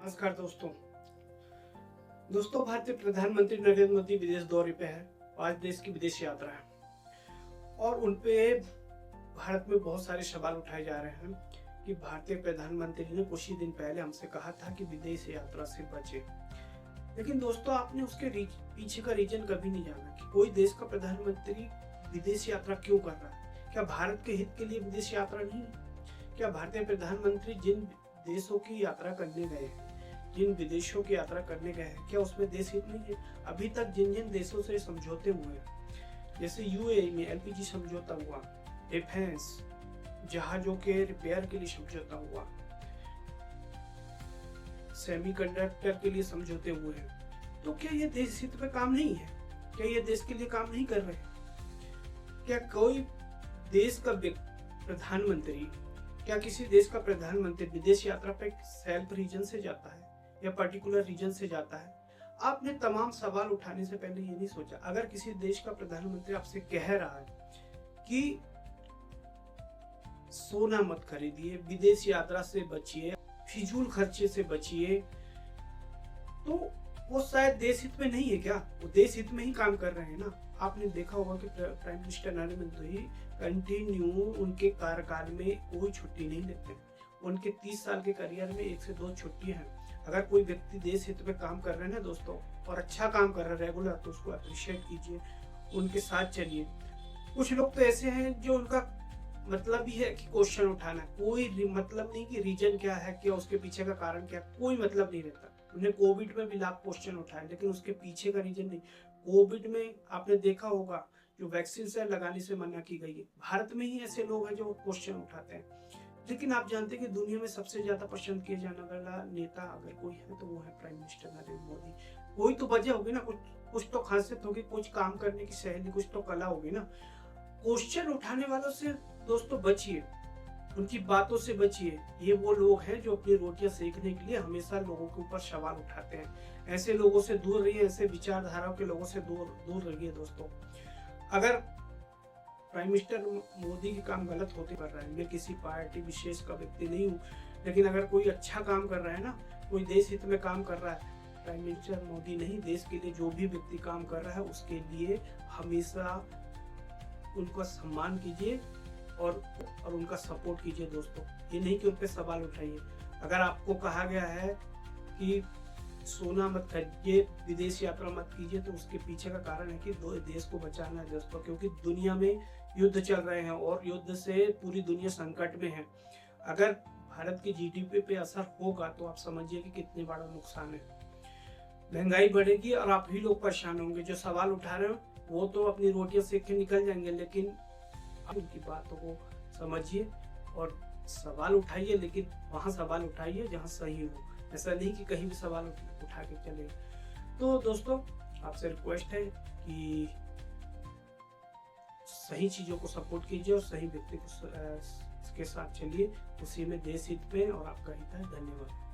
नमस्कार दोस्तों भारतीय प्रधानमंत्री नरेंद्र मोदी विदेश दौरे पे है। आज देश की विदेश यात्रा है और उनपे भारत में बहुत सारे सवाल उठाए जा रहे हैं कि भारतीय प्रधानमंत्री ने कुछ ही दिन पहले हमसे कहा था कि विदेश यात्रा से बचे। लेकिन दोस्तों आपने उसके पीछे का रीजन कभी नहीं जाना कि कोई देश का प्रधानमंत्री विदेश यात्रा क्यों कर रहा है। क्या भारत के हित के लिए विदेश यात्रा नहीं है? क्या भारतीय प्रधानमंत्री जिन देशों की यात्रा करने गए हैं, जिन विदेशों की यात्रा करने गए हैं, क्या उसमें देश हित नहीं है? अभी तक जिन जिन देशों से समझौते हुए हैं, जैसे यूएई में एलपीजी समझौता हुआ, डिफेंस जहाजों के रिपेयर के लिए समझौता हुआ, सेमीकंडक्टर के लिए समझौते हुए हैं, तो क्या ये देश हित में काम नहीं है? क्या ये देश के लिए काम नहीं कर रहे? क्या कोई देश का प्रधानमंत्री, क्या किसी देश का प्रधानमंत्री विदेश यात्रा पे सेल्फ रीजन से जाता है या पर्टिकुलर रीजन से जाता है? आपने तमाम सवाल उठाने से पहले ये नहीं सोचा, अगर किसी देश का प्रधानमंत्री आपसे कह रहा है कि सोना मत खरीदिए, विदेश यात्रा से बचिए, फिजूल खर्चे से बचिए, तो वो शायद देश हित में नहीं है क्या? वो देश हित में ही काम कर रहे हैं ना। आपने देखा होगा कि prime minister Narendra Modi continue उनके कार्यकाल में कोई छुट्टी नहीं लेते। उनके 30 साल के करियर में 1 से 2 छुट्टियां हैं। अगर कोई व्यक्ति देश हित में काम कर रहे हैं ना दोस्तों, और अच्छा काम कर रहे हैं रेगुलर, तो उसको अप्रिशिएट कीजिए, उनके साथ चलिए। कुछ लोग तो ऐसे हैं जो उनका मतलब ही है कि क्वेश्चन उठाना, कोई मतलब नहीं कि रीजन क्या है, क्या उसके पीछे का कारण क्या, कोई मतलब नहीं रहता। उन्हें कोविड में भी लाख क्वेश्चन उठाए, लेकिन उसके पीछे का रीजन नहीं। कोविड में आपने देखा होगा जो वैक्सीन से लगाने से मना की गई है, भारत में ही ऐसे लोग हैं जो क्वेश्चन उठाते हैं। लेकिन आप जानते हैं कि दुनिया में सबसे ज्यादा पसंद किया जाने वाला नेता अगर कोई है तो वो है प्राइम मिनिस्टर नरेंद्र मोदी। कोई तो वजह होगी ना, कुछ तो खासियत होगी, कुछ काम करने की शैली, कुछ तो कला होगी ना। क्वेश्चन उठाने वालों से दोस्तों बचिए, उनकी बातों से बचिए। ये वो लोग हैं जो अपनी रोटियां सेकने के लिए हमेशा लोगों के ऊपर सवाल उठाते हैं। ऐसे लोगों से दूर रहिए, ऐसे विचारधाराओं के लोगों से दूर रहिए दोस्तों। अगर प्राइम मिनिस्टर मोदी के काम गलत होते कर रहा है, मैं किसी पार्टी विशेष का व्यक्ति नहीं हूँ, लेकिन अगर कोई अच्छा काम कर रहा है ना, कोई देश हित में काम कर रहा है, प्राइम मिनिस्टर मोदी नहीं, देश के लिए जो भी व्यक्ति काम कर रहा है उसके लिए हमेशा उनका सम्मान कीजिए और उनका सपोर्ट कीजिए दोस्तों। ये नहीं कि उन पे सवाल उठाइए। अगर आपको कहा गया है कि सोना मत खरीदिए, विदेश यात्रा मत कीजिए, तो उसके पीछे का कारण है कि देश को बचाना है दोस्तों, क्योंकि दुनिया में युद्ध चल रहे हैं और युद्ध से पूरी दुनिया संकट में है। अगर भारत की जीडीपी पे असर होगा तो आप समझिए कि कितने बड़ा नुकसान है। महंगाई बढ़ेगी और आप ही लोग परेशान होंगे। जो सवाल उठा रहे हो वो तो अपनी रोटियां सेक के निकल जाएंगे, लेकिन उनकी बातों को समझिए और सवाल उठाइए, लेकिन वहां सवाल उठाइए जहां सही हो। ऐसा नहीं कि कहीं भी सवाल उठा के चले। तो दोस्तों आपसे रिक्वेस्ट है कि सही चीजों को सपोर्ट कीजिए और सही व्यक्ति के साथ चलिए, उसी में देश हित में और आपका हित है। धन्यवाद।